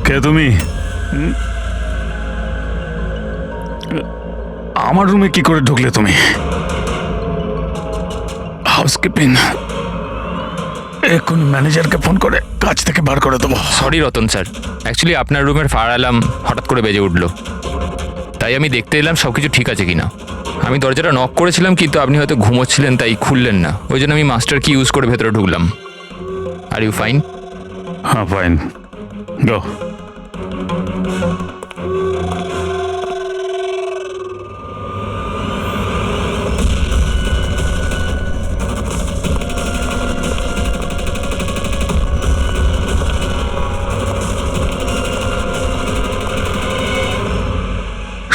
কে তুমি? আমার রুমে কি করে ঢুকলে তুমি? হাউসকিপিং, এখন ম্যানেজারকে ফোন করে কাজ থেকে বার করে দেবো। সরি রতন স্যার, অ্যাকচুয়ালি আপনার রুমের ফায়ার অ্যালার্ম হঠাৎ করে বেজে উঠলো, তাই আমি দেখতে এলাম সব কিছু ঠিক আছে কিনা। আমি দরজাটা নক করেছিলাম কিন্তু আপনি হয়তো ঘুমোচ্ছিলেন তাই খুললেন না, ওই জন্য আমি মাস্টার কি ইউজ করে ভেতরে ঢুকলাম। Are you fine? হ্যাঁ, ফাইন, গো।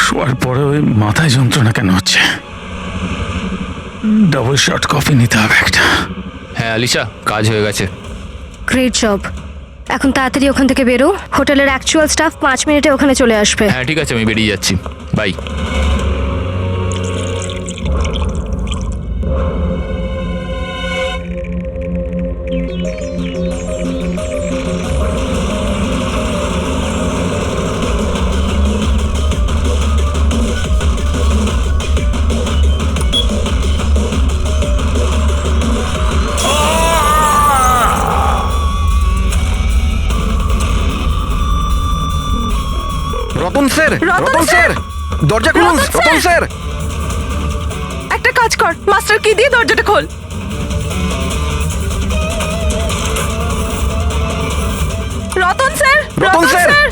শোয়ার পরে ওই মাথায় যন্ত্রণা কেন হচ্ছে? ডাবল শট কফি নিতে হবে একটা। হ্যাঁ আলিশা, কাজ হয়ে গেছে। Great job. এখন তাড়াতাড়ি ওখান থেকে বেরো, হোটেলের অ্যাকচুয়াল স্টাফ 5 মিনিটে ওখানে চলে আসবে। হ্যাঁ ঠিক আছে, আমি বেরিয়ে যাচ্ছি, bye. Ratan sir, Ratan sir! দরজা খুলুন। রতন রতন স্যার! স্যার, একটা কাজ কর, মাস্টার কি দিয়ে দরজাটা খোল। Ratan sir! Ratan sir!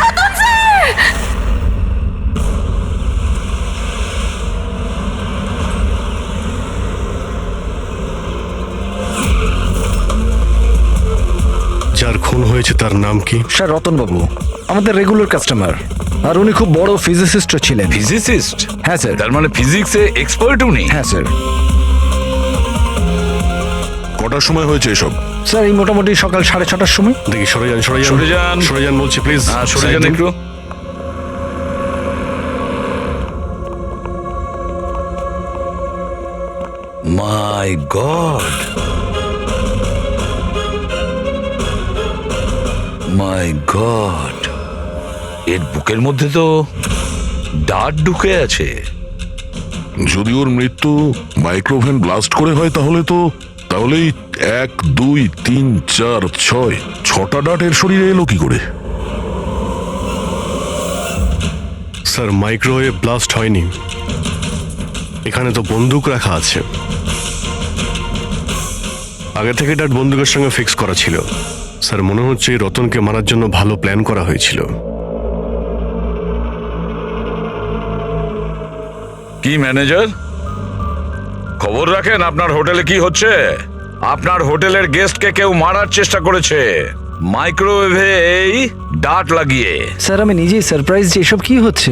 Ratan sir! যার খুন হয়েছে তার নাম কি? স্যার রতন বাবু আমাদের রেগুলার কাস্টমার, আর উনি খুব বড় ফিজিসিস্টও ছিলেন। ফিজিসিস্ট? হ্যাঁ স্যার। তার মানে ফিজিক্সে এক্সপার্ট উনি? হ্যাঁ স্যার। কটার সময় হয়েছে এসব? স্যার এই মোটামুটি সকাল 6:30টার সময়। দেখি সরে যান, সরে যান। সরে যান বলছি, প্লিজ সরে যান একটু। মাই গড, মাই গড, এর বুকের মধ্যে তো ডার্ট ঢুকে আছে। যদি ওর মৃত্যু মাইক্রোভেন ব্লাস্ট করে হয় তাহলেই 1, 2, 3, 4, 6টা ডাট এর শরীরে এলো কি করে? স্যার মাইক্রোওয়েভ ব্লাস্ট হয়নি, এখানে তো বন্দুক রাখা আছে। আগে থেকে ডাট বন্দুকের সঙ্গে ফিক্স করা ছিল। স্যার মনে হচ্ছে এই রতনকে মারার জন্য ভালো প্ল্যান করা হয়েছিল। কি ম্যানেজার, খবর রাখেন আপনার হোটেলে কি হচ্ছে? আপনার হোটেলের গেস্টকে কেউ মারার চেষ্টা করেছে মাইক্রোওয়েভে এই ডার্ট লাগিয়ে। স্যার আমি নিজেই সারপ্রাইজ যে এসব কি হচ্ছে।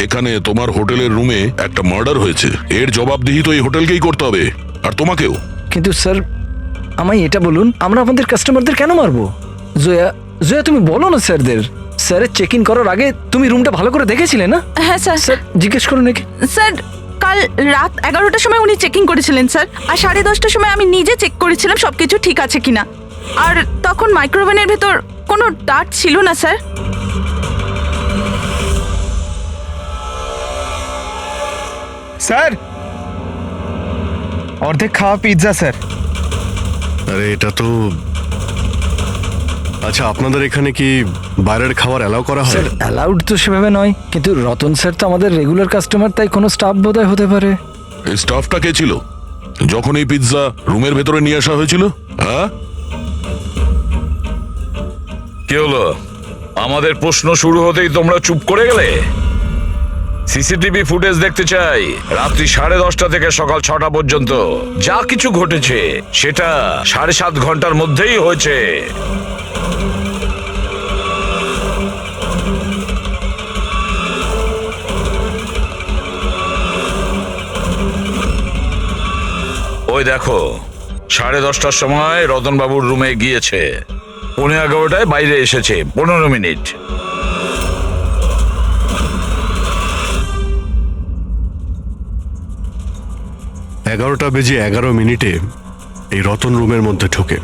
এখানে তোমার হোটেলের রুমে একটা মার্ডার হয়েছে, এর জবাবদিহি তো এই হোটেলকেই করতে হবে, আর তোমাকেও। কিন্তু স্যার আমায় এটা বলুন, আমরা আমাদের কাস্টমারদের কেন মারবো? জয়া, জয়া তুমি বলো না স্যারদের। স্যারের চেক ইন করার আগে তুমি রুমটা ভালো করে দেখেছিলে না? হ্যাঁ স্যার। স্যার জিজ্ঞেস করুন নাকি। স্যার কাল রাত 11টার সময় উনি চেকিং করেছিলেন স্যার, আর 10:30টার সময় আমি নিজে চেক করেছিলাম সবকিছু ঠিক আছে কিনা, আর তখন মাইক্রোওভেনের ভেতর কোনো ডার্ট ছিল না স্যার। স্যার অর্ধেক খাওয়া পিৎজা স্যার। আরে এটা তো, আচ্ছা আপনাদের এখানে কি বাইরের খাবার অ্যালাউ করা হয়? স্যার অ্যালাউড তো সেভাবে নয়, কিন্তু রতন স্যার তো আমাদের রেগুলার কাস্টমার, তাই কোনো স্টাফ বোধহয় হতে পারে। এই স্টাফটা কে ছিল যখন এই পিৎজা রুমের ভেতরে নিয়ে আসা হয়েছিল? হ্যাঁ, কি হলো? আমাদের প্রশ্ন শুরু হতেই তোমরা চুপ করে গেলে। সিসিটিভি ফুটেজ দেখতে চাই, রাত্রি 10:30 থেকে সকাল 6টা পর্যন্ত যা কিছু ঘটেছে সেটা 7.5 ঘন্টার মধ্যেই হয়েছে। ওই দেখো, 10:30টার সময় রতনবাবুর রুমে গিয়েছে, 11:15টায় বাইরে এসেছে, 15 মিনিট। 11:11 এই রতন রুমের মধ্যে ঢোকে।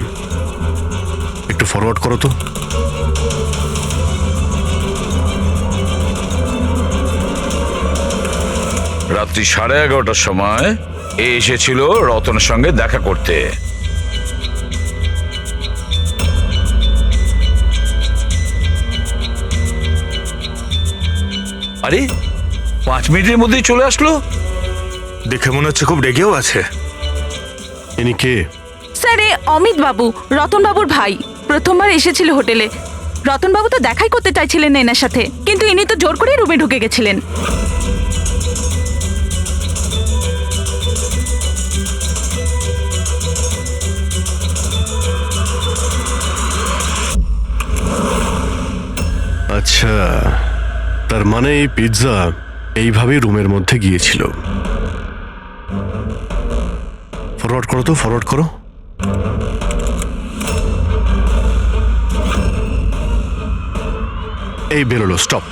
একটু ফরওয়ার্ড করো তো। রাত্রি 11:30টার সময় এ এসেছিল রতনের সঙ্গে দেখা করতে। আরে 5 মিনিটের মধ্যেই চলে আসলো। দেখে মনে হচ্ছে খুব রেগেও আছে। ইনি কে? স্যার এ অমিত বাবু, রতন বাবুর ভাই। প্রথমবার এসেছিল হোটেলে। রতন বাবু তো দেখাই করতে চাইছিলেন এনার সাথে, কিন্তু ইনি তো জোর করে রুমে ঢুকে গেছিলেন। আচ্ছা, তার মানে এই পিৎজা এইভাবেই রুমের মধ্যে গিয়েছিল। ফরওয়ার্ড করো তো, ফরওয়ার্ড করো। এই বেরোলো, স্টপ।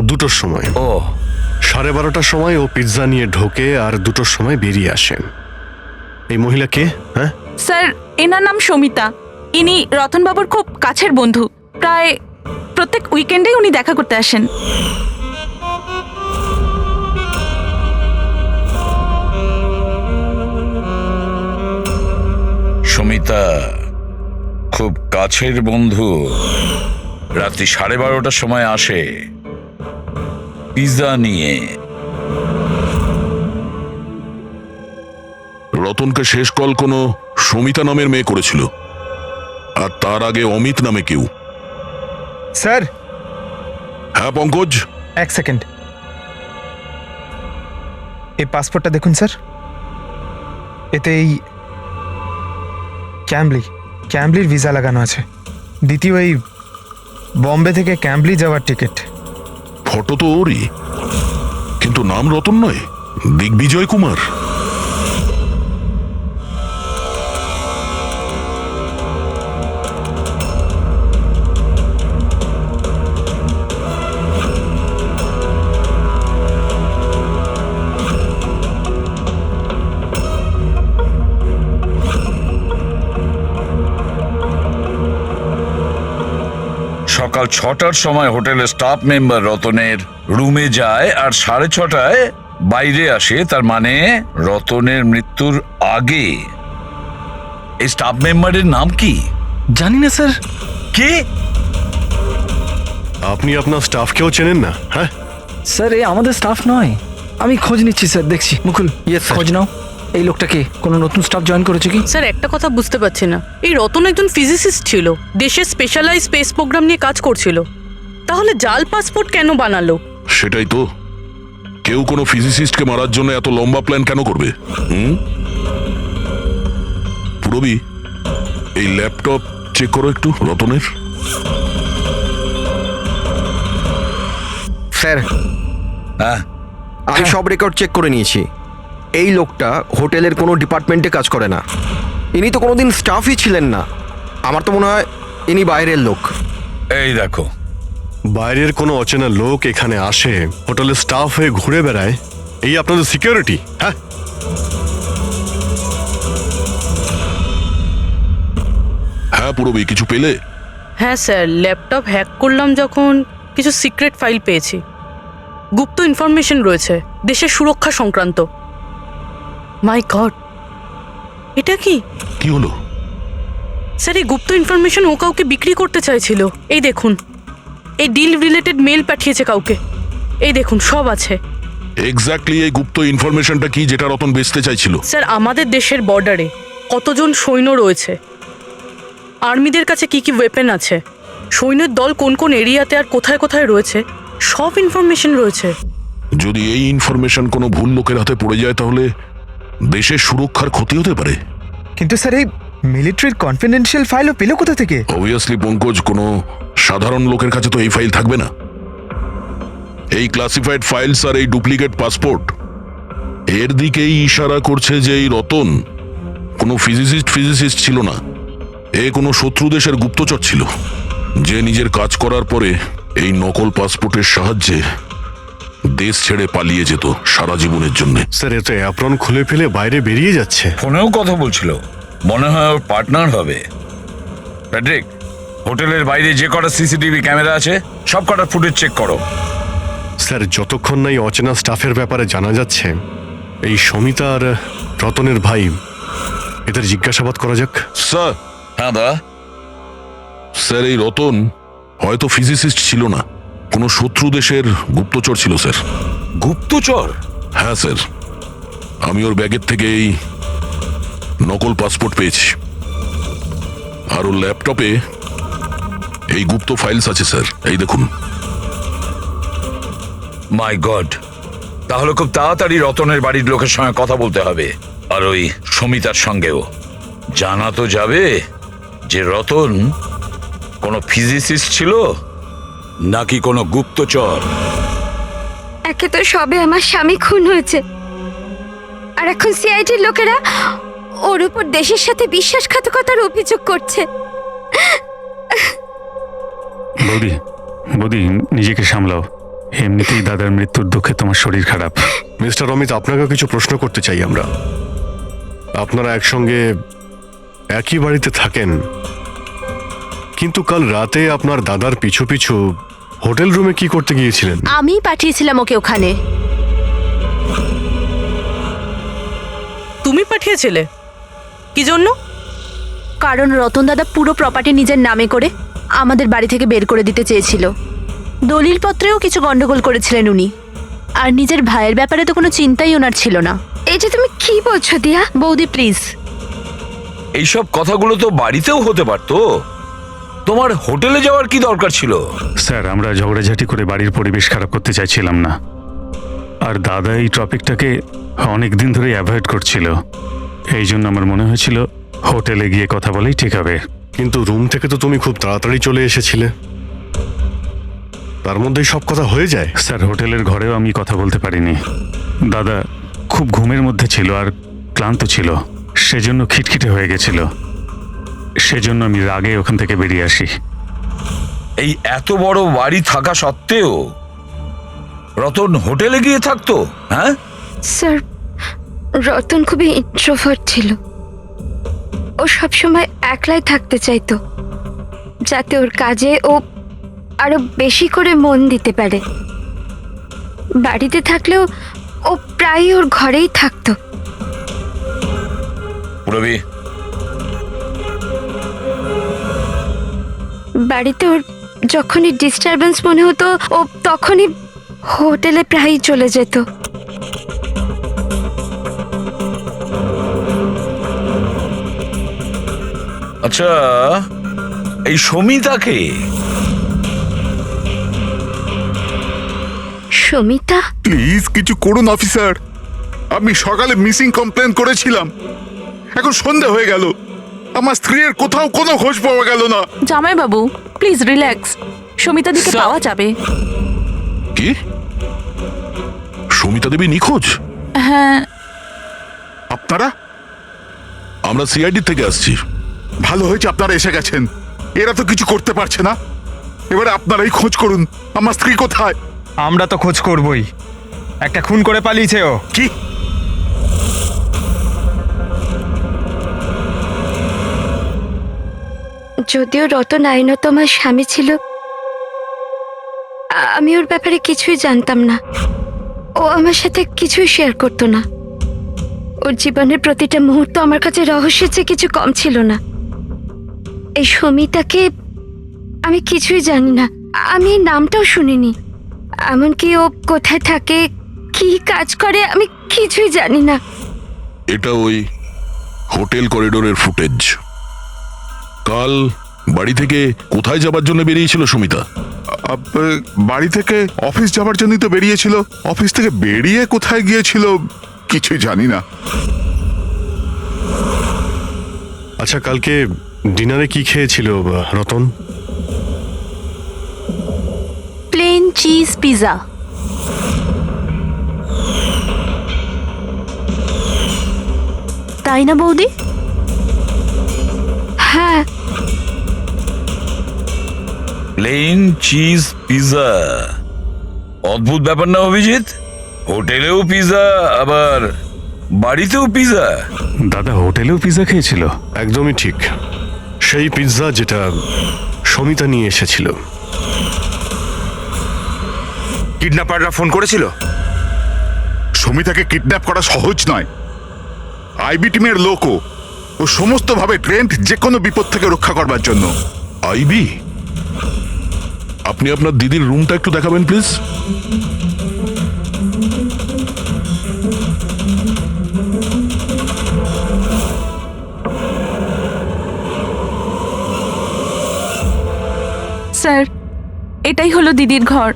2টোর সময়, ও 12:30টার সময় ও পিৎজা নিয়ে ঢোকে আর 2টোর সময় বেরিয়ে আসেন। এই মহিলা কে? হ্যাঁ, স্যার এনার নাম সমিতা। ইনি রতন বাবুর খুব কাছের বন্ধু। প্রায় প্রত্যেক উইকেন্ডেই উনি দেখা করতে আসেন। সুমিতা খুব কাছের বন্ধু, রাত্রি 12:30টার সময় আসে পিৎজা নিয়ে। রতনকে শেষ কল কোনো সমিতা নামের মেয়ে করেছিল, আর তার আগে অমিত নামে কেউ। স্যার হ্যাঁ পঙ্কজ, 1 সেকেন্ড। এই পাসপোর্টটা দেখুন স্যার। এতে এই ক্যাম্বলির ভিসা লাগানো আছে। দ্বিতীয় এই বম্বে থেকে ক্যাম্বলি যাওয়ার টিকিট। ফটো তো ওরই, কিন্তু নাম রতন নয়, দিগ্বিজয় কুমার। সকাল 6টার সময় হোটেলের স্টাফ মেম্বার রতনের রুমে যায় আর 6:30টায় বাইরে আসে। তার মানে রতনের মৃত্যুর আগে। এই স্টাফ মেম্বারের নাম কি? জানি না স্যার। কে? আপনি আপনার স্টাফকেও চেনেন না? হ্যাঁ, স্যার এ আমাদের স্টাফ নয়। আমি খোঁজ নিচ্ছি স্যার, দেখছি। মুকুল, খোঁজ নাও। এই লোকটা কে? কোনো নতুন স্টাফ জয়েন করেছে কি? স্যার একটা কথা বুঝতে পারছি না, এই রতন একজন ফিজিসিস্ট ছিল, দেশের স্পেশালাইজ স্পেস প্রোগ্রাম নিয়ে কাজ করছিল, তাহলে জাল পাসপোর্ট কেন বানালো? সেটাই তো, কেউ কোনো ফিজিসিস্টকে মারার জন্য এত লম্বা প্ল্যান কেন করবে? পুরবি, এই ল্যাপটপ চেক করো একটু রতনের। স্যার হ্যাঁ, আমি সব রেকর্ড চেক করে নিয়েছি। এই লোকটা হোটেলের কোনো ডিপার্টমেন্টে কাজ করে না। ইনি তো কোনোদিন স্টাফই ছিলেন না। আমার তো মনে হয় ইনি বাইরের লোক। এই দেখো, বাইরের কোনো অচেনা লোক এখানে আসে, হোটেলের স্টাফ হয়ে ঘুরে বেড়ায়, এই আপনাদের সিকিউরিটি? হ্যাঁ, হ্যাঁ পুরবি, কিছু পেলে? হ্যাঁ স্যার, ল্যাপটপ হ্যাক করলাম যখন কিছু সিক্রেট ফাইল পেয়েছি। গুপ্ত ইনফরমেশন রয়েছে দেশের সুরক্ষা সংক্রান্ত। মাই গড, এটা কি? কি হলো? স্যার এই গুপ্ত ইনফরমেশন ও কাউকে বিক্রি করতে চাইছিল। এই দেখুন, এই ডিল রিলেটেড মেল পাঠিয়েছে কাউকে। এই দেখুন, সব আছে। এক্স্যাক্টলি এই গুপ্ত ইনফরমেশনটা কি যেটা রতন বেচতে চাইছিল? স্যার আমাদের দেশের বর্ডারে কতজন সৈন্য রয়েছে, আর্মিদের কাছে কি কি ওয়েপেন আছে, সৈন্যের দল কোন কোন এরিয়াতে আর কোথায় কোথায় রয়েছে, সব ইনফরমেশন রয়েছে। যদি এই ইনফরমেশন কোনো ভুল লোকের হাতে পড়ে যায় তাহলে দেশের সুরক্ষার ক্ষতি হতে পারে। কিন্তু স্যার এই মিলিটারির কনফিডেন্সিয়াল ফাইলও পেল কোথা থেকে? অবভিয়াসলি পঙ্কজ, কোনো সাধারণ লোকের কাছে তো এই ফাইল থাকবে না। এই ক্লাসিফাইড ফাইলস আর এই ডুপ্লিকেট পাসপোর্ট এর দিকেই ইশারা করছে যে এই রতন কোনো ফিজিসিস্ট ছিল না। এ কোনো শত্রু দেশের গুপ্তচর ছিল, যে নিজের কাজ করার পরে এই নকল পাসপোর্টের সাহায্যে দেশ ছেড়ে পালিয়ে যেত সারা জীবনের জন্য। স্যার এ তো অ্যাপ্রন খুলে ফেলে বাইরে বেরিয়ে যাচ্ছে। ফোনেও কথা বলছিল, মনে হয় ওর পার্টনার হবে। প্যাট্রিক, হোটেলের বাইরে যে কটা সিসিটিভি ক্যামেরা আছে সব কটার ফুটেজ চেক করো। স্যার যতক্ষণ না এই অচেনা স্টাফের ব্যাপারে জানা যাচ্ছে, এই সমিতা আর রতনের ভাই, এদের জিজ্ঞাসাবাদ করা যাক। স্যার, হ্যাঁ দা, স্যার এই রতন হয়তো ফিজিসিস্ট ছিল না, কোনো শত্রু দেশের গুপ্তচর ছিল স্যার। গুপ্তচর? হ্যাঁ স্যার, আমি ওর ব্যাগের থেকে এই নকল পাসপোর্ট পেয়েছি, আর ওর ল্যাপটপে এই গুপ্ত ফাইলস আছে স্যার, এই দেখুন। মাই গড, তাহলে খুব তাড়াতাড়ি রতনের বাড়ির লোকের সঙ্গে কথা বলতে হবে, আর ওই সমিতার সঙ্গেও। জানা তো যাবে যে রতন কোনো ফিজিসিস্ট ছিল নাকি কোনো গুপ্তচর। একে তো সবে আমার স্বামী খুন হয়েছে, আর এখন সিআইডির লোকেরা ওর উপর দেশের সাথে বিশ্বাসঘাতকতার অভিযোগ করছে। বৌদি, বৌদি নিজেকে সামলাও, এমনিতেই দাদার মৃত্যুর দুঃখে তোমার শরীর খারাপ। মিস্টার অমিত, আপনাকে কিছু প্রশ্ন করতে চাই আমরা। আপনারা একসঙ্গে একই বাড়িতে থাকেন, কিন্তু কাল রাতে আপনার দাদার পিছু পিছু হোটেল রুমে কি করতে গিয়েছিলেন? আমি পাঠিয়েছিলাম ওকে ওখানে। তুমি পাঠিয়েছিলে? কি জন্য? কারণ রতন দাদা পুরো প্রপার্টি নিজের নামে করে আমাদের বাড়ি থেকে বের করে দিতে চেয়েছিল। দলিলপত্রেও কিছু গন্ডগোল করেছিলেন উনি, আর নিজের ভাইয়ের ব্যাপারে তো কোনো চিন্তাই ওনার ছিল না। এই যে তুমি কি বলছো দিয়া? বৌদি প্লিজ। এইসব কথাগুলো তো বাড়িতেও হতে পারতো, তোমার হোটেলে যাওয়ার কি দরকার ছিল? স্যার, আমরা ঝগড়াঝাটি করে বাড়ির পরিবেশ খারাপ করতে চাইছিলাম না, আর দাদা এই টপিকটাকে অনেক দিন ধরে অ্যাভয়েড করছিল। এই জন্য আমার মনে হয়েছিল হোটেলে গিয়ে কথা বলেই ঠিক হবে। কিন্তু রুম থেকে তো তুমি খুব তাড়াতাড়ি চলে এসেছিলে, তার মধ্যেই সব কথা হয়ে যায়। স্যার, হোটেলের ঘরেও আমি কথা বলতে পারিনি। দাদা খুব ঘুমের মধ্যে ছিল আর ক্লান্ত ছিল, সেজন্য খিটখিটে হয়ে গেছিল। সেজন্য আমি রাগে ওখান থেকে বেরিয়ে আসি। এই এত বড় বাড়ি থাকা সত্ত্বেও রতন হোটেলে গিয়ে থাকতো? হ্যাঁ স্যার, রতন খুবই ইন্ট্রোভার্ট ছিল। ও সবসময় একলাই থাকতে চাইতো, যাতে ওর কাজে ও আরো বেশি করে মন দিতে পারে। বাড়িতে থাকলেও ও প্রায়ই ওর ঘরেই থাকতো। রবি, বাড়িতে ওর যখনই ডিস্টারবেন্স মনে হতো ও তখনই হোটেলে প্রায়ই চলে যেত। আচ্ছা, এই সমিতাকে? সমিতা? প্লিজ কিছু করুন অফিসার, আমি সকালে মিসিং কমপ্লেন করেছিলাম, এখন সন্ধে হয়ে গেল, আমার স্ত্রীর কোথাও কোনো খোঁজ পাওয়া গেল না। জামাইবাবু প্লিজ রিল্যাক্স, সমিতা দিকে পাওয়া যাবে। কি? সমিতা দেবী নিখোঁজ? হ্যাঁ। আপনারা? আমরা সিআইডি থেকে আসছি। ভালো হয়েছে আপনারা এসে গেছেন, এরা তো কিছু করতে পারছে না, এবারে আপনারাই খোঁজ করুন, আমার স্ত্রী কোথায়? আমরা তো খোঁজ করবই, একটা খুন করে পালিয়েছে ও। কি? যদিও রতন আইনত আমার স্বামী ছিল, আমি ওর ব্যাপারে কিছুই জানতাম না। ও আমার সাথে কিছুই শেয়ার করতো না। ওর জীবনের প্রতিটা মুহূর্ত আমার কাছে রহস্যের চেয়ে কিছু কম ছিল না। এই সমিতাকে আমি কিছুই জানি না, আমি এই নামটাও শুনিনি। এমনকি ও কোথায় থাকে, কি কাজ করে, আমি কিছুই জানি না। এটা ওই হোটেল করিডোরের ফুটেজ। কাল বাড়ি থেকে কোথায় যাবার জন্য বেরিয়েছিল সুমিতা? বাড়ি থেকে অফিস যাবার জন্যই তো বেরিয়েছিল, অফিস থেকে বেরিয়ে কোথায় গিয়েছিল কিছুই জানি না। আচ্ছা, কালকে ডিনারে কি খেয়েছিল রতন? Plane cheese pizza. তাই না বৌদি? হ্যাঁ। প্লেন চিজ পিজা, অদ্ভুত ব্যাপার না অভিজিৎ? হোটেলেও পিজা, আবার বাড়িতেও পিজা। দাদা হোটেলেও পিজা খেয়েছিল? একদমই ঠিক, সেই পিৎজা যেটা সমিতা নিয়ে এসেছিল। কি কিডন্যাপাররা ফোন করেছিল? সমিতাকে কিডন্যাপ করা সহজ নয়। আইবি টিমের লোকও ও সমস্তভাবে ট্রেন্ড যে কোনো বিপদ থেকে রক্ষা করবার জন্য। আইবি, আপনি আপনার দিদির রুমটা একটু দেখাবেন প্লিজ। স্যার, এটাই হলো দিদির ঘর।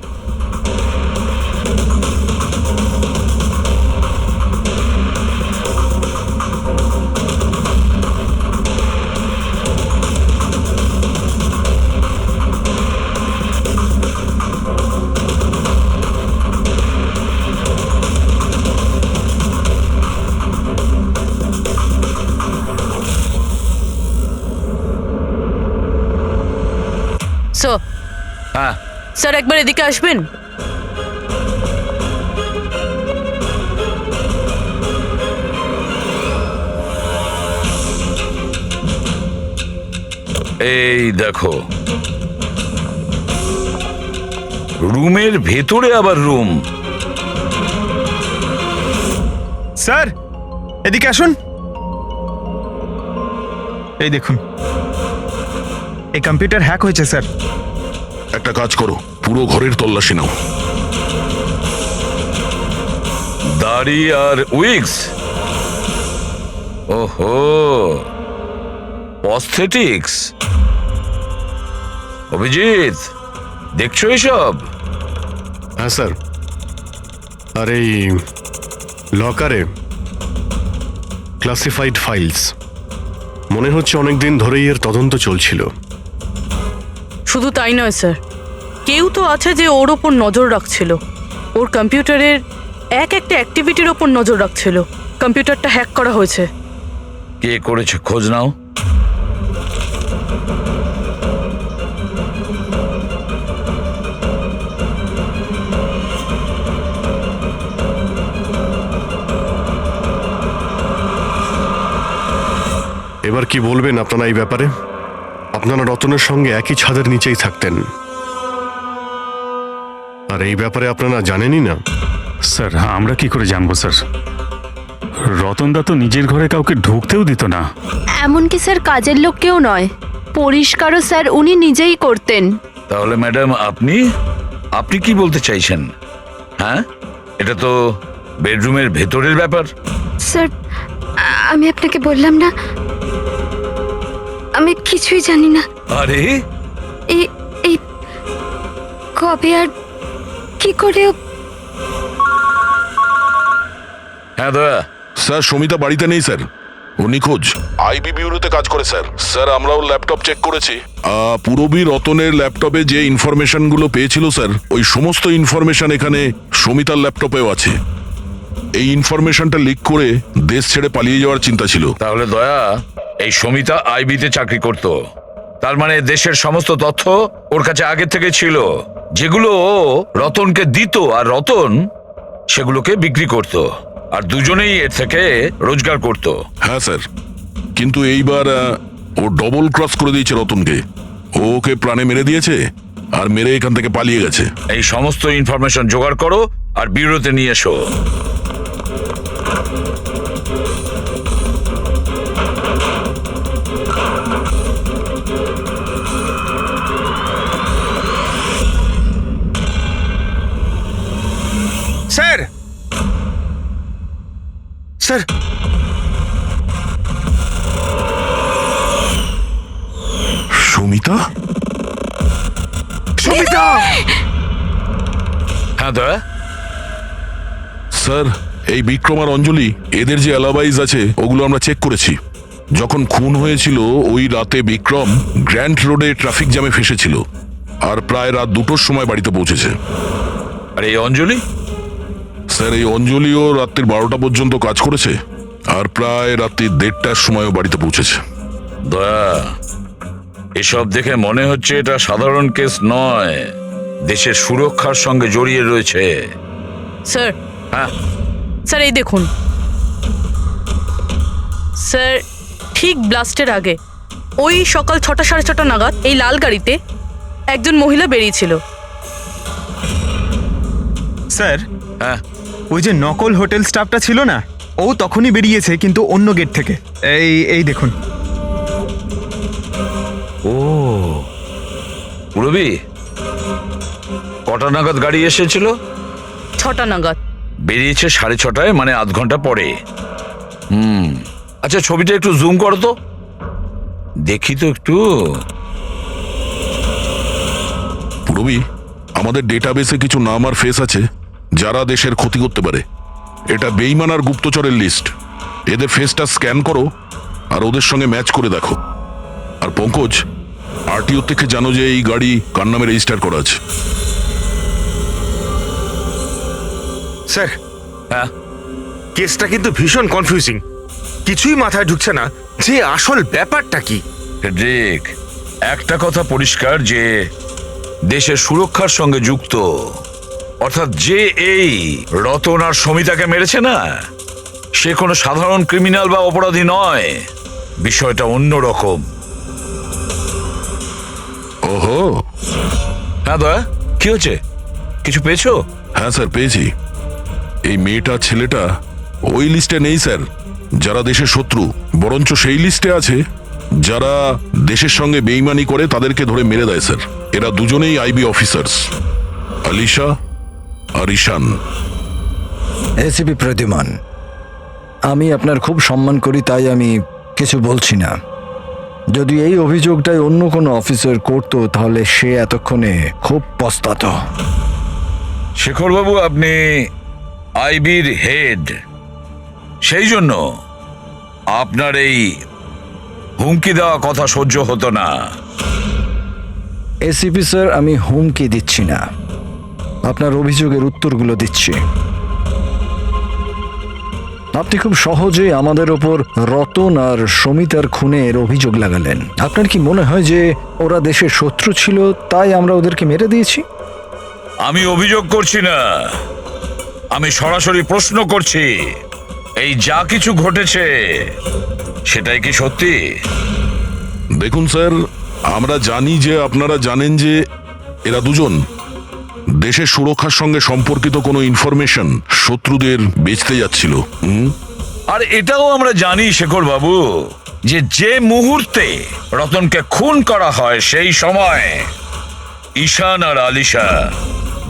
হ্যাঁ স্যার, একবার এদিকে আসবেন। এই দেখো, রুমের ভেতরে আবার রুম। স্যার এদিকে আসুন। এই দেখুন, এই কম্পিউটার হ্যাক হয়েছে স্যার। একটা কাজ করো, পুরো ঘরের তল্লাশি নাও। দাড়ি আর উইগস, ওহো, অস্থেটিক্স। অভিজিৎ, দেখছো এসব? হ্যাঁ স্যার। আর এই লকারে ক্লাসিফাইড ফাইলস, মনে হচ্ছে অনেকদিন ধরেই এর তদন্ত চলছিল। শুধু তাই নয় স্যার, কেউ তো আছে যে ওর ওপর নজর রাখছিল, ওর কম্পিউটারের একটা অ্যাক্টিভিটির ওপর নজর রাখছিল। কম্পিউটারটা হ্যাক করা হয়েছে। কে করেছে খোঁজ নাও। এবার কি বলবেন আপনারা এই ব্যাপারে? আপনারা রতনের সঙ্গে একই ছাদের নিচেই থাকতেন, আর এই ব্যাপারে আপনারা জানেনই না। স্যার আমরা কি করে জানবো স্যার? রতনদা তো নিজের ঘরে কাউকে ঢুকতেও দিত না। এমনকি স্যার কাজের লোক কেউ নয়, পরিষ্কারও স্যার উনি নিজেই করতেন। তাহলে ম্যাডাম, আপনি আপনি কি বলতে চাইছেন? হ্যাঁ, এটা তো বেডরুমের ভেতরের ব্যাপার। স্যার আমি আপনাকে বললাম না, আমি কিছুই জানি না। আরে এই এই কবে আর কি করে? হ্যাঁ দয়া। স্যার সমিতা বাড়িতে নেই স্যার, ও নিখোঁজ। আইবি বিউরোতে কাজ করে স্যার। স্যার আমরাও ল্যাপটপ চেক করেছি। পুরবী রতনের ল্যাপটপে যে ইনফরমেশনগুলো পেয়েছিল স্যার, ওই সমস্ত ইনফরমেশন এখানে সমিতার ল্যাপটপেও আছে। এই ইনফরমেশনটা লিক করে দেশ ছেড়ে পালিয়ে যাওয়ার চিন্তা ছিল। তাহলে দয়া, এই সমিতা আইবিতে চাকরি করত, তার মানে দেশের সমস্ত তথ্য ওর কাছে আগে থেকে ছিল, যেগুলো ও রতনকে দিত আর রতন সেগুলোকে বিক্রি করত, আর দুজনেই এর থেকে রোজগার করত। হ্যাঁ স্যার, কিন্তু এইবার ও ডবল ক্রস করে দিয়েছে রতনকে। ও ওকে প্রাণে মেরে দিয়েছে আর মেরে এখান থেকে পালিয়ে গেছে। এই সমস্ত ইনফরমেশন জোগাড় করো আর ব্যুরোতে নিয়ে এসো। Sir sir Samita, Samita! হ্যাঁ দয়া। স্যার এই বিক্রম আর অঞ্জলি, এদের যে অ্যালাবাইজ আছে ওগুলো আমরা চেক করেছি। যখন খুন হয়েছিল ওই রাতে বিক্রম গ্র্যান্ড রোডে ট্রাফিক জ্যামে ফেসেছিল আর প্রায় রাত 2টোর সময় বাড়িতে পৌঁছেছে। আর এই অঞ্জলি? স্যার এই অঞ্জলিও রাত্রির 12টা পর্যন্ত কাজ করেছে আর প্রায় রাত্রি 1:30টার সময়ও বাড়িতে পৌঁছেছে। দয়া, এসব দেখে মনে হচ্ছে এটা সাধারণ কেস নয়, দেশের সুরক্ষার সঙ্গে জড়িয়ে রয়েছে। স্যার, হ্যাঁ স্যার এই দেখুন স্যার, ঠিক ব্লাস্টের আগে ওই সকাল 6টা 6:30 নাগাদ এই লাল গাড়িতে একজন মহিলা বেরিয়েছিল। স্যার, হ্যাঁ ওই যে নকল হোটেল স্টাফটা ছিল না, ও তখনই বেরিয়েছে কিন্তু অন্য গেট থেকে। এই দেখুন। ও পুরবি, কটা নাগাদ গাড়ি এসেছিল? 6টা নাগাদ। বেরিয়েছে 6:30, মানে আধ ঘন্টা পরে। আচ্ছা ছবিটা একটু জুম করো তো, দেখি তো একটু। পুরবি, আমাদের ডেটাবেসে কিছু নাম আর ফেস আছে যারা দেশের ক্ষতি করতে পারে। এটা বেইমান আর গুপ্তচরের লিস্ট। এদের ফেসটা স্ক্যান করো আর ওদের সঙ্গে ম্যাচ করে দেখো। আর পঙ্কজ, আরটিও থেকে জানো যে এই গাড়ি কার নামে রেজিস্টার করা আছে। স্যার, হ্যাঁ কেসটা কিন্তু ভীষণ কনফিউজিং। কিছুই মাথায় ঢুকছে না যে আসল ব্যাপারটা কি। ফেডরিক, একটা কথা পরিষ্কার যে দেশের সুরক্ষার সঙ্গে যুক্ত, অর্থাৎ যে এই রতন আর সমিতাকে মেরেছে না, সে কোনো সাধারণ ক্রিমিনাল বা অপরাধী নয়। বিষয়টা অন্যরকম। ওহো, হ্যাঁ দয়া, কি হচ্ছে? কিছু পেয়েছো? হ্যাঁ স্যার, পেয়েছি। এই মেয়েটা ছেলেটা ওই লিস্টে নেই স্যার যারা দেশের শত্রু, বরঞ্চ সেই লিস্টে আছে যারা দেশের সঙ্গে বেইমানি করে তাদেরকে ধরে মেরে দেয় স্যার। এরা দুজনেই আইবি অফিসার্স, আলিশা আর ঈশান। এসিপি প্রদ্যুমান, আমি আপনার খুব সম্মান করি, তাই আমি কিছু বলছি না। যদি এই অভিযোগটাই অন্য কোনো অফিসার করতো তাহলে সে এতক্ষণে খুব পস্তাতো। শেখরবাবু, আপনি আইবির হেড, সেই জন্য আপনার এই হুমকি দেওয়া কথা সহ্য হতো না। এসিপি স্যার, আমি হুমকি দিচ্ছি না, আপনার অভিযোগের উত্তরগুলো দিচ্ছি। আপনি খুব সহজে আমাদের ওপর রতন আর সমিতার খুনের অভিযোগ লাগালেন। আপনার কি মনে হয় যে ওরা দেশের শত্রু ছিল তাই আমরা ওদেরকে মেরে দিয়েছি? আমি অভিযোগ করছি না, আমি সরাসরি প্রশ্ন করছি। এই যা কিছু ঘটেছে সেটাই কি সত্যি? দেখুন স্যার, আমরা জানি যে আপনারা জানেন যে এরা দুজন দেশের সুরক্ষার সঙ্গে সম্পর্কিত কোনো ইনফরমেশন শত্রুদের বেচতে যাচ্ছিল। আর এটাও আমরা জানি শেখর বাবু যে যে মুহূর্তে রতনকে খুন করা হয় সেই সময় ঈশান আর আলিশা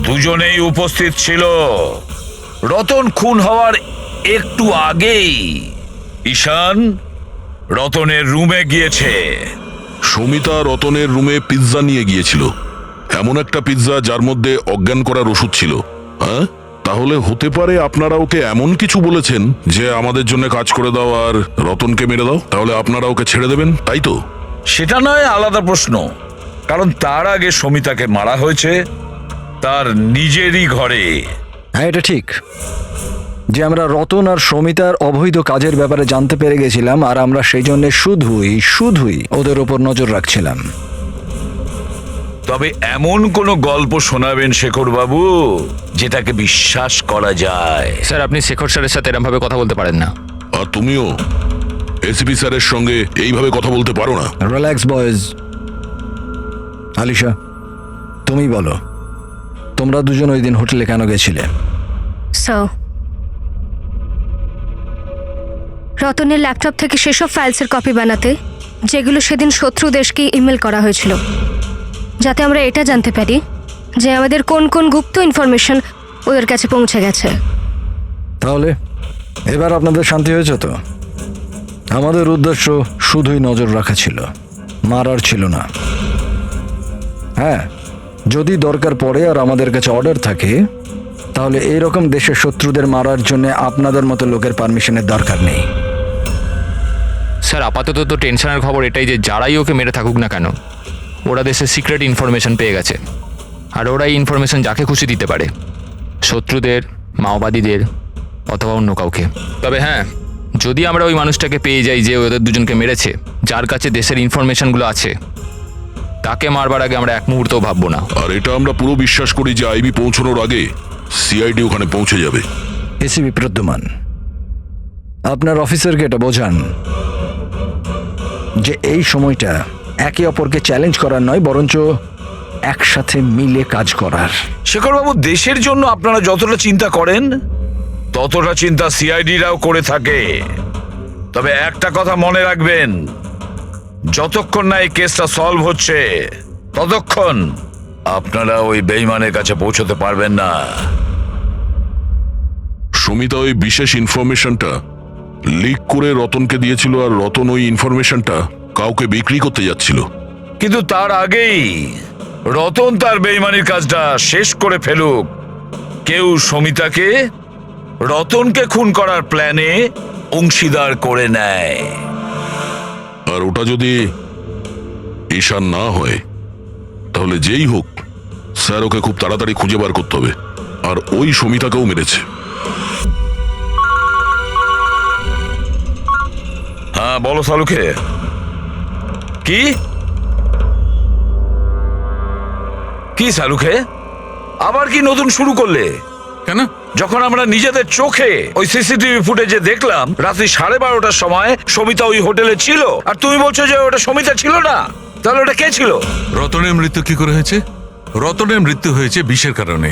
দুজনেই উপস্থিত ছিল। রতন খুন হওয়ার একটু আগেই ঈশান রতনের রুমে গিয়েছে। সমিতা রতনের রুমে পিৎজা নিয়ে গিয়েছিল, এমন একটা পিৎজা যার মধ্যে অজ্ঞান করার ওষুধ ছিল। হ্যাঁ, তাহলে হতে পারে আপনারা ওকে এমন কিছু বলেছেন যে আমাদের জন্য কাজ করে দাও আর রতনকে মেরে দাও, তাহলে আপনারা ওকে ছেড়ে দেবেন, তাই তো? সেটা নয় আলাদা প্রশ্ন, কারণ তার আগে সমিতাকে মারা হয়েছে তার নিজেরই ঘরে। হ্যাঁ, এটা ঠিক যে আমরা রতন আর সমিতার অবৈধ কাজের ব্যাপারে জানতে পেরে গেছিলাম, আর আমরা সেই জন্য শুধুই ওদের ওপর নজর রাখছিলাম। তবে এমন কোন গল্প শোনাবেন শেখর বাবু যেটাকে বিশ্বাস করা যায়? স্যার, আপনি শেখর স্যারের সাথে এরকম ভাবে কথা বলতে পারেন না। আর তুমিও এসিপি স্যারের সঙ্গে এইভাবে কথা বলতে পারো না। Relax boys. আলিশা, তুমি বলো, তোমরা দুজন ওই দিন হোটেলে কেন গেছিলে? স্যার, রতনের ল্যাপটপ থেকে সেসব ফাইলসের কপি বানাতে যেগুলো সেদিন শত্রু দেশকে ইমেল করা হয়েছিল, যাতে আমরা এটা জানতে পারি যে আমাদের কোন কোন গুপ্ত ইনফরমেশন ওদের কাছে পৌঁছে গেছে। তাহলে এবার আপনাদের শান্তি হয়েছে তো? আমাদের উদ্দেশ্য শুধুই নজর রাখা ছিল, মারার ছিল না। হ্যাঁ, যদি দরকার পড়ে আর আমাদের কাছে অর্ডার থাকে তাহলে এইরকম দেশের শত্রুদের মারার জন্য আপনাদের মতো লোকের পারমিশনের দরকার নেই। স্যার, আপাতত তো টেনশনের খবর এটাই যে যারাই ওকে মেরে থাকুক না কেন, ওরা দেশের সিক্রেট ইনফরমেশন পেয়ে গেছে, আর ওরা এই ইনফরমেশন যাকে খুশি দিতে পারে, শত্রুদের, মাওবাদীদের অথবা অন্য কাউকে। তবে হ্যাঁ, যদি আমরা ওই মানুষটাকে পেয়ে যাই যে ওদের দুজনকে মেরেছে, যার কাছে দেশের ইনফরমেশনগুলো আছে, তাকে মারবার আগে আমরা এক মুহূর্তও ভাববো না। আর এটা আমরা পুরো বিশ্বাস করি যে আইবি পৌঁছানোর আগে সিআইডি ওখানে পৌঁছে যাবে। এসিপি প্রদ্যুমান, আপনার অফিসারকে এটা বোঝান যে এই সময়টা একে অপরকে চ্যালেঞ্জ করার নয়, বরঞ্চ একসাথে মিলে কাজ করার। শেখরবাবু, দেশের জন্য আপনারা যতটা চিন্তা করেন ততটা চিন্তা সিআইডিরাও করে থাকে। তবে একটা কথা মনে রাখবেন, যতক্ষণ না এই কেসটা সলভ হচ্ছে ততক্ষণ আপনারা ওই বেঈমানের কাছে পৌঁছতে পারবেন না। সুমিতা ওই বিশেষ ইনফরমেশনটা লিক করে রতনকে দিয়েছিল, আর রতন ওই ইনফরমেশনটা কাউকে বিক্রি করতে যাচ্ছিল। কিন্তু তার আগেই রতন তার বেঈমানির কাজটা শেষ করে ফেলুক, কেউ সমিতাকে রতনকে খুন করার প্ল্যানে অংশীদার করে নেয়। আর ওটা যদি ঈশান না হয় তাহলে যেই হোক স্যার ওকে খুব তাড়াতাড়ি খুঁজে বার করতে হবে। আর ওই সমিতাকেও মেরেছে। হ্যাঁ বলো সালুকে। কি কি সালুকে, আবার কি নতুন শুরু করলে? কেন? যখন আমরা নিজেদের চোখে ওই সিসিটিভি ফুটেজে দেখলাম রাত্রি 12:30টার সময় সমিতা ওই হোটেলে ছিল, আর তুমি বলছো যে ওটা সমিতা ছিল না, তাহলে ওটা কে ছিল? রতনের মৃত্যু কি করে হয়েছে? রতনের মৃত্যু হয়েছে বিষের কারণে।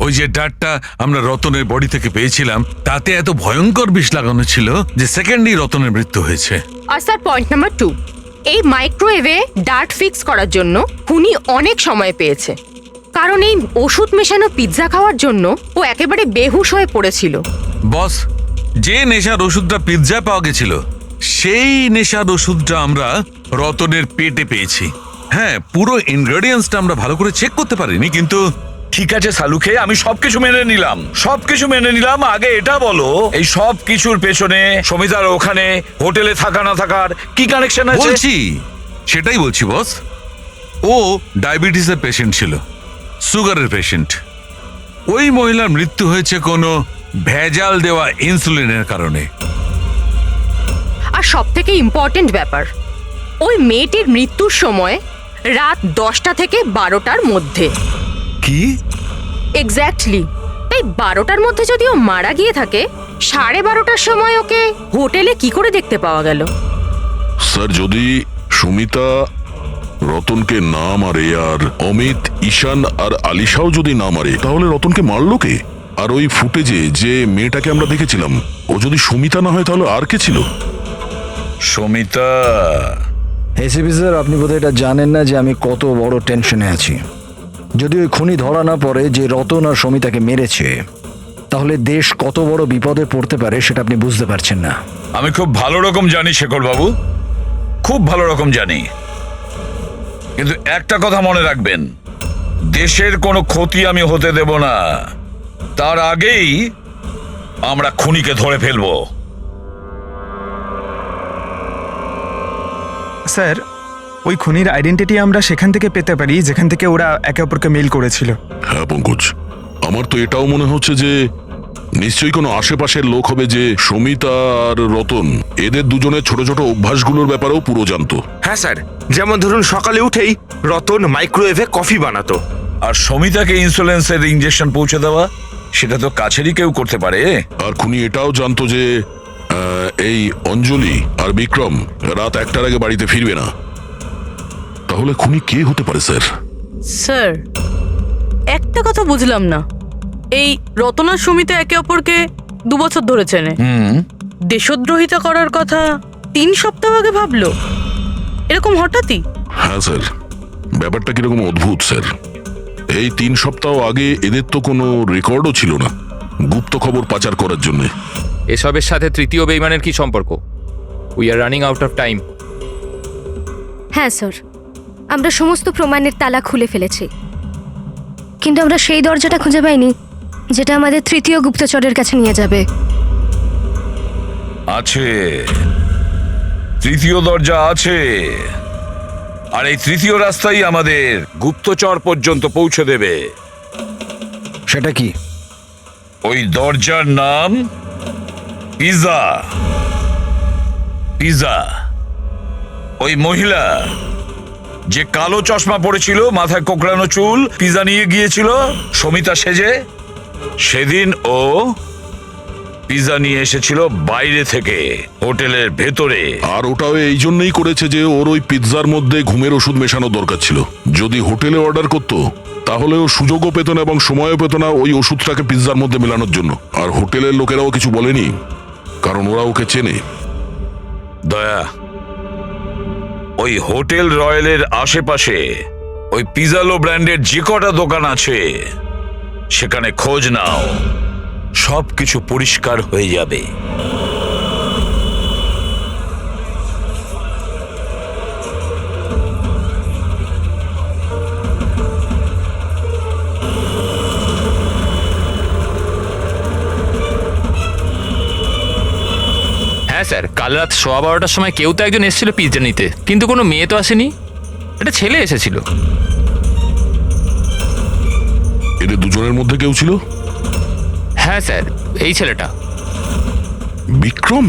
ওই যে ডাটটা আমরা রতনের বডি থেকে পেয়েছিলাম তাতে এত ভয়ঙ্কর বিষ লাগানো ছিল যে সেকেন্ডই রতনের মৃত্যু হয়েছে। আর স্যার পয়েন্ট নাম্বার 2, এই মাইক্রোওয়েভে ডার্ট ফিক্স করার জন্য খুনি অনেক সময় পেয়েছে, কারণ এই ওষুধ মেশানো পিৎজা খাওয়ার জন্য ও একেবারে বেহুশ হয়ে পড়েছিল। বস, যে নেশার ওষুধটা পিৎজায় পাওয়া গেছিল সেই নেশার ওষুধটা আমরা রতনের পেটে পেয়েছি। হ্যাঁ, পুরো ইনগ্রেডিয়েন্টসটা আমরা ভালো করে চেক করতে পারিনি, কিন্তু ঠিক আছে সালুকে, আমি সবকিছু মেনে নিলাম। আগে এটা বলো, এই সব কিছুর পেছনে সমিতার ওখানে হোটেলে থাকা না থাকার কি কানেকশন আছে? সেটাই বলছি বস। ও ডায়াবেটিসের পেশেন্ট ছিল, সুগারের পেশেন্ট। ওই মহিলার মৃত্যু হয়েছে কোনো ভেজাল দেওয়া ইনসুলিনের কারণে। আর সব থেকে ইম্পর্টেন্ট ব্যাপার, ওই মেয়েটির মৃত্যুর সময় রাত 10টা থেকে 12টার মধ্যে। কি? এক্স্যাক্টলি। তাই 12টার মধ্যে যদি ও মারা গিয়ে থাকে, 12:30টার সময় ওকে হোটেলে কি করে দেখতে পাওয়া গেল? স্যার, যদি সুমিতা রতনকে না মারে আর অমিত, ঈশান আর আলিশাও যদি না মারে, তাহলে রতনকে মারলো কে? আর ওই ফুটেজে যে মেয়েটাকে আমরা দেখেছিলাম, ও যদি সুমিতা না হয় তাহলে আর কে ছিল? সমিতা। এসিপি স্যার, আপনি বোধহয় এটা জানেন না যে আমি কত বড় টেনশনে আছি। যদি ওই খুনি ধরা না পড়ে যে রতন আর সমিতাকে মেরেছে, তাহলে দেশ কত বড় বিপদে পড়তে পারে সেটা আপনি বুঝতে পারছেন না। আমি খুব ভালো রকম জানি শেখর বাবু, খুব ভালো রকম জানি, কিন্তু একটা কথা মনে রাখবেন, দেশের কোনো ক্ষতি আমি হতে দেব না। তার আগেই আমরা খুনিকে ধরে ফেলবো। স্যার, ওই খুনির আইডেন্টিটি আমরা সেখান থেকে পেতে পারি যেখান থেকে ওরা একে অপরকে মেল করেছিল। হ্যাঁ পঙ্কজ, আমার তো এটাও মনে হচ্ছে যে নিশ্চয়ই কোনো আশেপাশের লোক হবে যে সমিতা আর রতন এদের দুজনের ছোট ছোট অভ্যাসগুলোর ব্যাপারেও পুরো জানতো। হ্যাঁ স্যার, যেমন ধরুন সকালে উঠেই রতন মাইক্রোওয়েভে কফি বানাতো। আর সমিতাকে ইনসুলেন্সের ইনজেকশন পৌঁছে দেওয়া, সেটা তো কাছেরই কেউ করতে পারে। আর খুনি এটাও জানতো যে এই অঞ্জলি আর বিক্রম রাত 1টার আগে বাড়িতে ফিরবে না। তাহলে খুনি কে হতে পারে স্যার? স্যার, একটা কথা বুঝলাম না, এই রতন আর সুমিতা একে অপরকে 2 বছর ধরে চেনে, দেশদ্রোহিতা করার কথা 3 সপ্তাহ আগে ভাবলো, এরকম হঠাৎই? হ্যাঁ স্যার, ব্যাপারটা কিরকম অদ্ভুত স্যার। এই 3 সপ্তাহ আগে এদের তো কোনো রেকর্ডও ছিল না গুপ্ত খবর পাচার করার জন্য। এসবের সাথে তৃতীয় বেঈমানের কি সম্পর্ক? We are running out of time. হ্যাঁ স্যার, আমরা সমস্ত প্রমাণের তালা খুলে ফেলেছি, কিন্তু আমরা সেই দরজাটা খুঁজে পাইনি যেটা আমাদের তৃতীয় গুপ্তচরের কাছে নিয়ে যাবে। আছে, তৃতীয় দরজা আছে, আর এই তৃতীয় রাস্তাই আমাদের গুপ্তচর পর্যন্ত পৌঁছে দেবে। সেটা কি? ওই দরজার নাম পিজা। পিজা। ওই মহিলা যে কালো চশমা পড়েছিল, মাথায় কোকড়ানো চুল, পিজা নিয়ে গিয়েছিল সমিতা সেজে, সেদিন ও পিৎজা নিয়ে এসেছিল বাইরে থেকে হোটেলের ভেতরে। আর ওটাও এই জন্যই করেছে যে ওর ওই পিৎজার মধ্যে ঘুমের ওষুধ মেশানো দরকার ছিল। যদি হোটেলে অর্ডার করতো তাহলে ও সুযোগও পেত না এবং সময়ও পেত না ওই ওষুধটাকে পিৎজার মধ্যে মেলানোর জন্য। আর হোটেলের লোকেরাও কিছু বলেনি, কারণ ওরা ওকে চেনে। দয়া, ওই হোটেল রয়্যালের আশেপাশে ওই পিজালো ব্র্যান্ডের যে কটা দোকান আছে সেখানে খোঁজ নাও, সব কিছু পরিষ্কার হয়ে যাবে। হ্যাঁ স্যার, কাল রাত 12:15টার সময় কেউ তো একজন এসেছিল পিৎজা নিতে, কিন্তু কোনো মেয়ে তো আসেনি, একটা ছেলে এসেছিল। এদের দুজনের মধ্যে কেউ ছিল? হ্যাঁ স্যার, এই ছেলেটা। বিক্রম?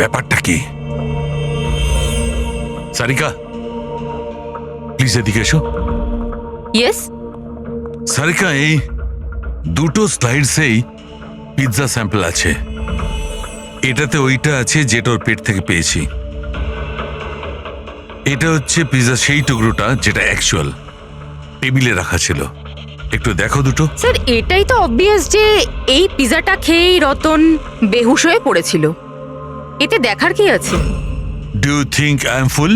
ব্যাপারটা কি? সারিকা, প্লিজ এদিকে এসো। ইয়েস। সারিকা, এই দুটো স্লাইডসেই পিৎজা স্যাম্পল আছে। এটাতে ওইটা আছে যেটা ওর পেট থেকে পেয়েছি। এটা হচ্ছে পিৎজা সেই টুকরোটা যেটা অ্যাকচুয়াল টেবিলে রাখা ছিল। একটু দেখো দুটো। স্যার, এটাই তো অবভিয়াস যে এই পিৎজাটা খেয়েই রতন বেহুশ হয়ে পড়েছিল। এতে দেখার কি আছে? Do you think I am fool?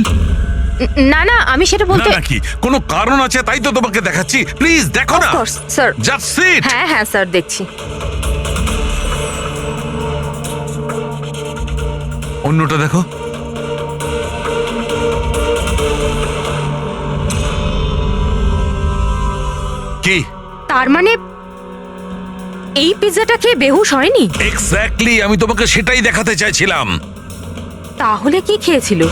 না না, আমি সেটা বলতে নাকি কোনো কারণ আছে তাই তো তোমাকে দেখাচ্ছি। প্লিজ দেখো না। Of course sir. Just sit. হ্যাঁ হ্যাঁ স্যার, দেখছি। অন্যটা দেখো। কি তার মানে এই পিৎজাটা খেয়ে বেহুশ হয়নি? এক্স্যাক্টলি, আমি তোমাকে সেটাই দেখাতে চাইছিলাম। তাহলে কি খেয়েছিল?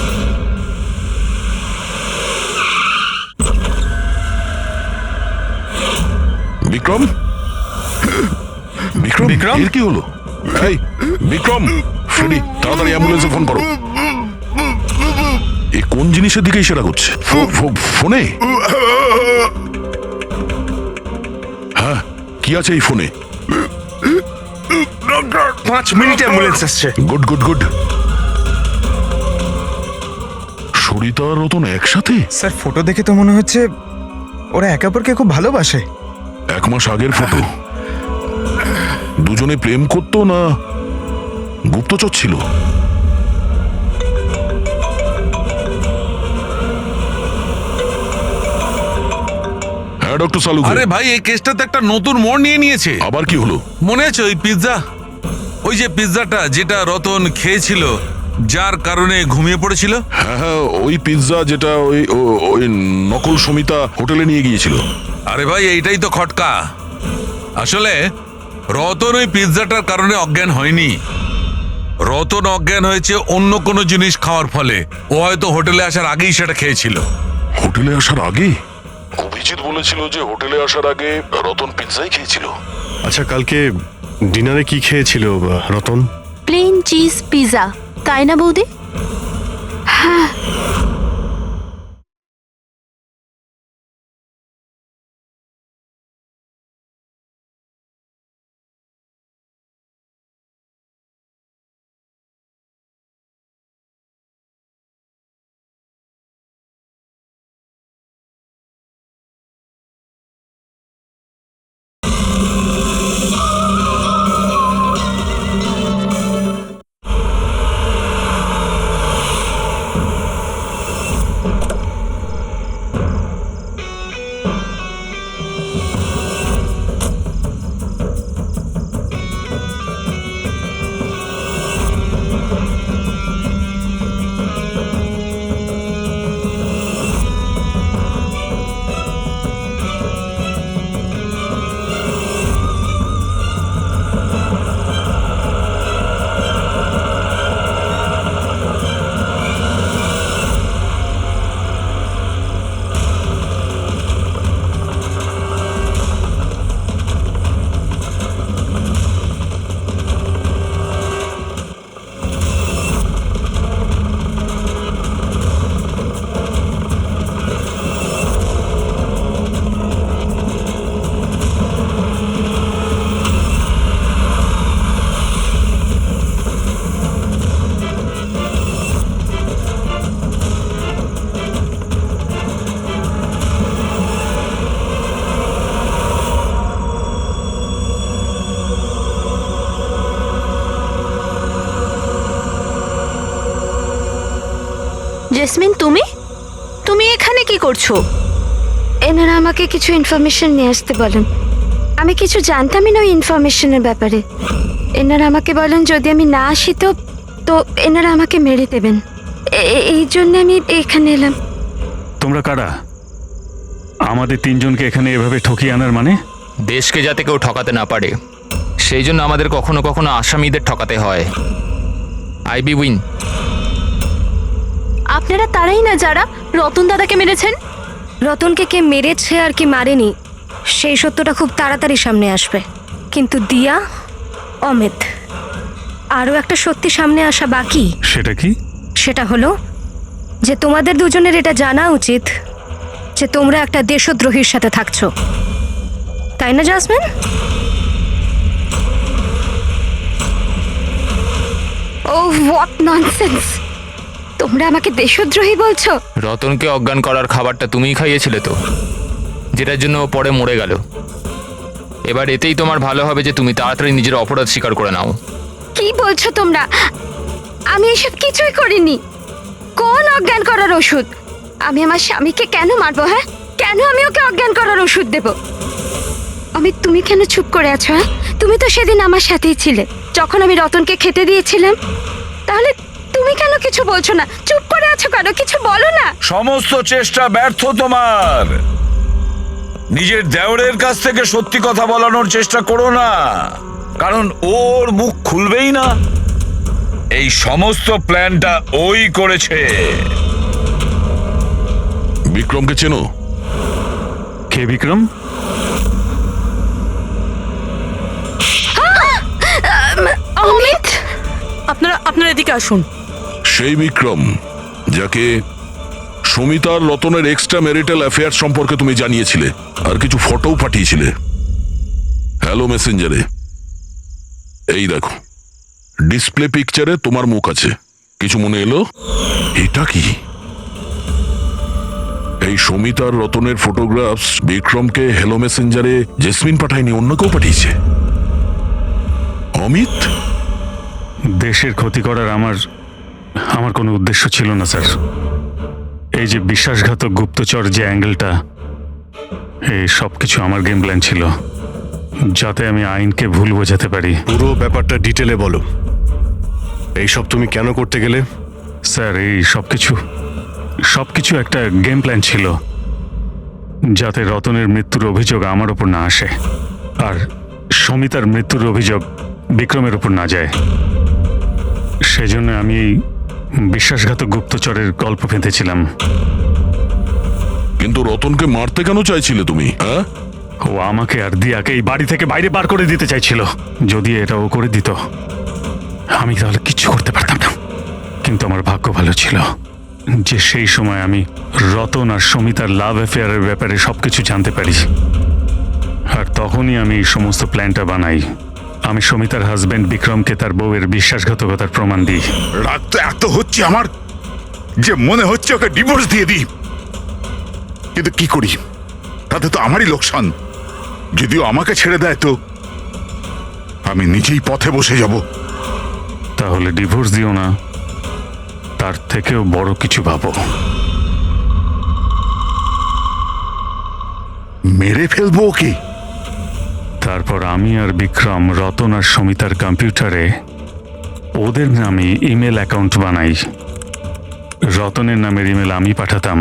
বিক্রম? বিক্রম? বিক্রম? এর কি হলো? এই বিক্রম, ফ্রেডি, তাড়াতাড়ি অ্যাম্বুলেন্সে ফোন করো। এই কোন জিনিসের দিকে ইশারা করছে? ফোনে? হ্যাঁ, কি আছে এই ফোনে? 5 মিনিটে অ্যাম্বুলেন্স আসছে। Good good good. সরিতা আর রতন একসাথে? স্যার, ফটো দেখে তো মনে হচ্ছে ওরা একে অপরকে খুব ভালোবাসে। 1 মাস আগের ফটো। দুজনে প্রেম করতো না গুপ্তচর ছিল? হ্যাঁ ডক্টর সালু। আরে ভাই, এই কেসটাতে একটা নতুন মোড় নিয়ে নিয়েছে। আবার কি হলো? মনে আছে ওই পিৎজা, ওই যে পিৎজাটা যেটা রতন খেয়েছিল যার কারণে ঘুমিয়ে পড়েছিল? হ্যাঁ হ্যাঁ, ওই পিৎজা যেটা ওই নকল সমিতা হোটেলে নিয়ে গিয়েছিল। আরে ভাই, এইটাই তো খটকা। আসলে রতন ওই পিৎজাটার কারণে অজ্ঞান হয়নি। রতন অজ্ঞান হয়েছে অন্য কোনো জিনিস খাওয়ার ফলে। ও হয়তো হোটেলে আসার আগেই সেটা খেয়েছিল। হোটেলে আসার আগে? অভিজিৎ বলেছিল যে হোটেলে আসার আগে রতন পিৎজাই খেয়েছিল। আচ্ছা, কালকে ডিনারে কি খেয়েছিল রতন? প্লেন চিজ পিৎজা, তাই না বৌদি? হ্যাঁ। জেসমিন, তুমি তুমি এখানে কি করছো? এনারা আমাকে কিছু ইনফরমেশন নিয়ে আসতে বলেন। আমি কিছু জানতামই না ওই ইনফরমেশনের ব্যাপারে। এনারা আমাকে বলেন যদি আমি না আসি তো এনারা আমাকে মেরে দেবেন। এই জন্য আমি এখানে এলাম। তোমরা কারা? আমাদের তিনজনকে এখানে এভাবে ঠকিয়ে আনার মানে? দেশকে যাতে কেউ ঠকাতে না পারে সেই জন্য আমাদের কখনো কখনো আসামিদের ঠকাতে হয়। আইবি উইন। আপনারা তারাই না যারা রতন দাদাকে মেরেছেন? রতনকে কে মেরেছে আর কি মারেনি সেই সত্যটা খুব তাড়াতাড়ি সামনে আসবে। কিন্তু দিয়া, অমিত, আরও একটা সত্যি সামনে আসা বাকি। সেটা কি? সেটা হলো যে তোমাদের দুজনের এটা জানা উচিত যে তোমরা একটা দেশদ্রোহীর সাথে থাকছো, তাই না জাসমিন? O what nonsense! তোমরা আমাকে দেশদ্রোহী বলছো? রতনকে অজ্ঞান করার খাবারটা তুমিই খাইয়েছিলে তো, যেটার জন্য ও পরে মরে গেল। এবার এতেই তোমার ভালো হবে যে তুমি তাড়াতাড়ি নিজের অপরাধ স্বীকার করে নাও। কি বলছো তোমরা? আমি এসব কিছুই করিনি। কোন অজ্ঞান করার ওষুধ? আমি আমার স্বামীকে কেন মারবো? হ্যাঁ, কেন আমি ওকে অজ্ঞান করার ওষুধ দেব? আমি, তুমি কেন চুপ করে আছো? হ্যাঁ, তুমি তো সেদিন আমার সাথেই ছিলে যখন আমি রতনকে খেতে দিয়েছিলাম। তাহলে তুমি কেন কিছু বলছো না? চুপ করে আছো কেন? কিছু বলো না। সমস্ত চেষ্টা ব্যর্থ তোমার। নিজের দেওরের কাছ থেকে সত্যি কথা বলানোর চেষ্টা করো না, কারণ ওর মুখ খুলবেই না। এই সমস্ত প্ল্যানটা ওই করেছে। বিক্রমকে চেনো? কে বিক্রম? অমিত, আপনারা এদিকে আসুন। সেই বিক্রম যাকে সুমিতার রতনের এক্সট্রা ম্যারিটাল অ্যাফেয়ার সম্পর্কে তুমি জানিয়েছিলে আর কিছু ফটোও পাঠিয়েছিলে হ্যালো মেসেঞ্জারে। এই দেখো, ডিসপ্লে পিকচারে তোমার মুখ আছে। কিছু মনে এলো? এটা কি? এই সুমিতার রতনের ফটোগ্রাফস বিক্রমকে হ্যালো মেসেঞ্জারে জেসমিন পাঠায়নি, অন্য কেউ পাঠিয়েছে। অমিত? দেশের ক্ষতি করার আমার কোনো উদ্দেশ্য ছিল না স্যার। এই যে বিশ্বাসঘাতক গুপ্তচর যে অ্যাঙ্গেলটা, এই সব কিছু আমার গেম প্ল্যান ছিল, যাতে আমি আইনকে ভুল বোঝাতে পারি। পুরো ব্যাপারটা ডিটেলে বলো। এইসব তুমি কেন করতে গেলে? স্যার, এই সব কিছু একটা গেম প্ল্যান ছিল, যাতে রতনের মৃত্যুর অভিযোগ আমার ওপর না আসে আর সমিতার মৃত্যুর অভিযোগ বিক্রমের ওপর না যায়। সেজন্য আমি এই বিশ্বাসঘাতক গুপ্তচরের গল্প পেতেছিলাম। কিন্তু রতনকে মারতে কেন চাইছিলে তুমি? হ্যাঁ, ও আমাকে আর দিয়াকে এই বাড়ি থেকে বাইরে বার করে দিতে চাইছিল। যদি এটা ও করে দিত আমি তাহলে কিচ্ছু করতে পারতাম না। কিন্তু আমার ভাগ্য ভালো ছিল যে সেই সময় আমি রতন আর সমিতার লাভ অ্যাফেয়ারের ব্যাপারে সবকিছু জানতে পারি। আর তখনই আমি এই সমস্ত প্ল্যানটা বানাই। আমি সমিতার হাজবেন্ড বিক্রমকে তার বউয়ের বিশ্বাসঘাতকতার প্রমাণ দিই। রাগ তো এত হচ্ছে আমার যে মনে হচ্ছে ওকে ডিভোর্স দিয়ে দিই। কিন্তু কি করি, তাতে তো আমারই লোকসান। যদিও আমাকে ছেড়ে দেয় তো আমি নিজেই পথে বসে যাব। তাহলে ডিভোর্স দিও না, তার থেকেও বড় কিছু ভাবো। মেরে ফেলবো ওকে। তারপর আমি আর বিক্রম রতন আর সমিতার কম্পিউটারে ওদের নামে ইমেল অ্যাকাউন্ট বানাই। রতনের নামের ইমেল আমি পাঠাতাম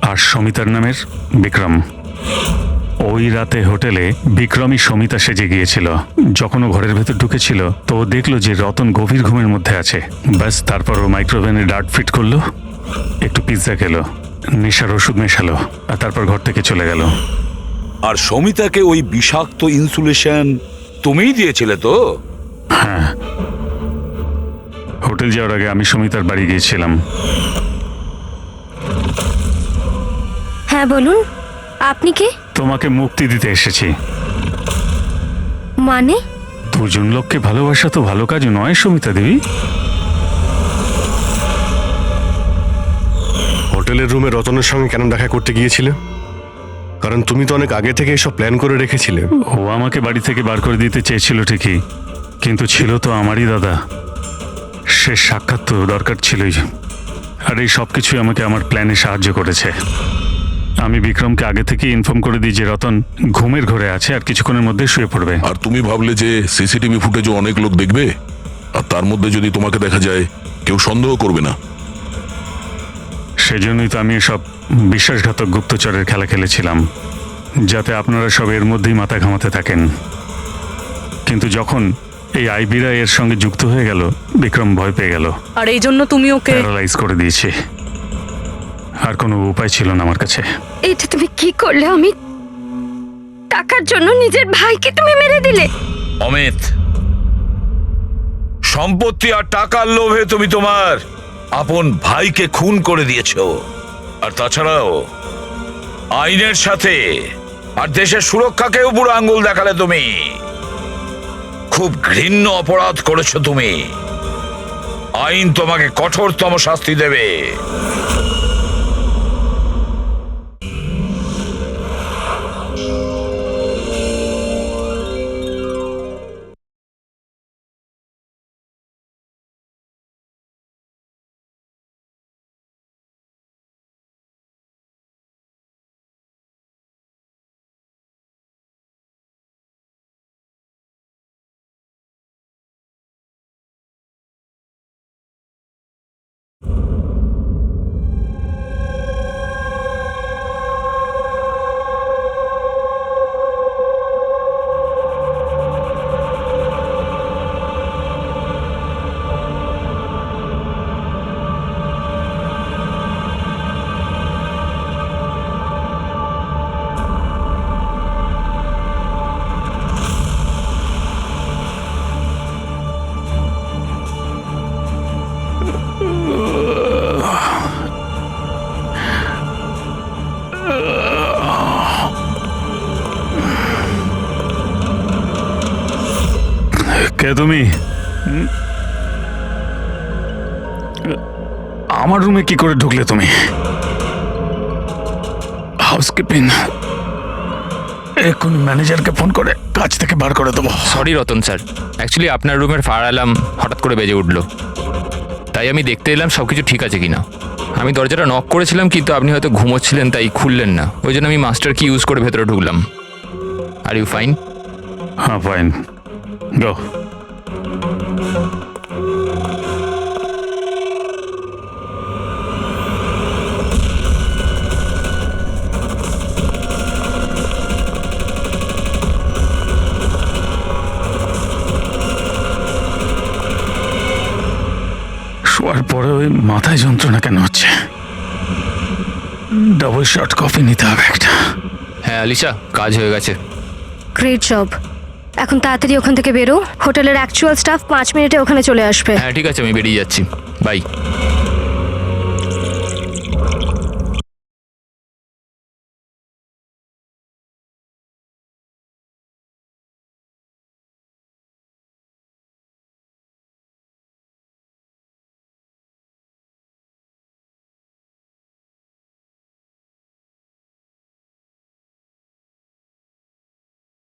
আর সমিতার নামের বিক্রম। ওই রাতে হোটেলে বিক্রমই সমিতা সেজে গিয়েছিল। যখন ও ঘরের ভেতর ঢুকেছিল তো ও দেখলো যে রতন গভীর ঘুমের মধ্যে আছে। ব্যাস, তারপর ও মাইক্রোওভেনে ডার্ট ফিট করলো, একটু পিৎজা খেলো, নেশার ওষুধ মেশালো আর তারপর ঘর থেকে চলে গেল। আর সমিতাকে ওই বিষাক্ত ইনসুলেশন তুমিই দিয়েছিলে তো? হ্যাঁ, হোটেল যাওয়ার আগে আমি সমিতার বাড়ি গিয়েছিলাম। হ্যাঁ বলুন, আপনি কে? তোমাকে মুক্তি দিতে এসেছি। মানে? দুজন লোককে ভালোবাসা তো ভালো কাজ নয় সমিতা দেবী। হোটেলের রুমে রতনের সঙ্গে কেন দেখা করতে গিয়েছিলে? কারণ তুমি তো অনেক আগে থেকে এসব প্ল্যান করে রেখেছিলে। ও আমাকে বাড়ি থেকে বার করে দিতে চেয়েছিল ঠিকই, কিন্তু ছিল তো আমারই দাদা। সে সাক্ষাৎ তো দরকার ছিলই। আর এই সব কিছুই আমাকে আমার প্ল্যানে সাহায্য করেছে। আমি বিক্রমকে আগে থেকে ইনফর্ম করে দিই যে রতন ঘুমের ঘরে আছে আর কিছুক্ষণের মধ্যে শুয়ে পড়বে। আর তুমি ভাবলে যে সিসিটিভি ফুটেজও অনেক লোক দেখবে, আর তার মধ্যে যদি তোমাকে দেখা যায় কেউ সন্দেহ করবে না। সেজন্যই তো আমি সব বিশ্বাসঘাতক গুপ্তচরের খেলা খেলেছিলাম, যাতে আপনারা সব এর মধ্যেই মাথা ঘামাতে থাকেন। কিন্তু যখন এই আইবিরা এর সঙ্গে যুক্ত হয়ে গেল, বিক্রম ভয় পেয়ে গেল, আর এই জন্য তুমি ওকে প্যারালাইজ করে দিয়েছে। আর কোনো উপায় ছিল না আমার কাছে। এটা তুমি কি করলে অমিত? টাকার জন্য নিজের ভাইকে তুমি মেরে দিলে। অমিত, সম্পত্তি আর টাকার লোভে তুমি তোমার আপন ভাইকে খুন করে দিয়েছো। আর তাছাড়াও আইনের সাথে আর দেশের সুরক্ষাকেও বুড়ো আঙ্গুল দেখালে তুমি। খুব ঘৃণ্য অপরাধ করেছো তুমি। আইন তোমাকে কঠোরতম শাস্তি দেবে। কে তুমি? আমার রুমে কি করে ঢুকলে তুমি? হাউসকিপিং, এখন ম্যানেজারকে ফোন করে কাজ থেকে বার করে দেবো। সরি রতন স্যার, অ্যাকচুয়ালি আপনার রুমের ফায়ার অ্যালার্ম হঠাৎ করে বেজে উঠলো, তাই আমি দেখতে এলাম সব কিছু ঠিক আছে কিনা। আমি দরজাটা নক করেছিলাম কিন্তু আপনি হয়তো ঘুমোচ্ছিলেন, তাই খুললেন না। ওই জন্য আমি মাস্টার কি ইউজ করে ভেতরে ঢুকলাম। Are you fine? হ্যাঁ, ফাইন। গো। শোয়ার পরে ওই মাথায় যন্ত্রণা কেন হচ্ছে? ডাবল শট কফি নিতে হবে একটা। হ্যাঁ আলিশা, কাজ হয়ে গেছে। Great job. এখন তাড়াতাড়ি ওখান থেকে বেরো। হোটেলের অ্যাকচুয়াল স্টাফ 5 মিনিটে ওখানে চলে আসবে। হ্যাঁ ঠিক আছে, আমি বেরিয়ে যাচ্ছি। বাই।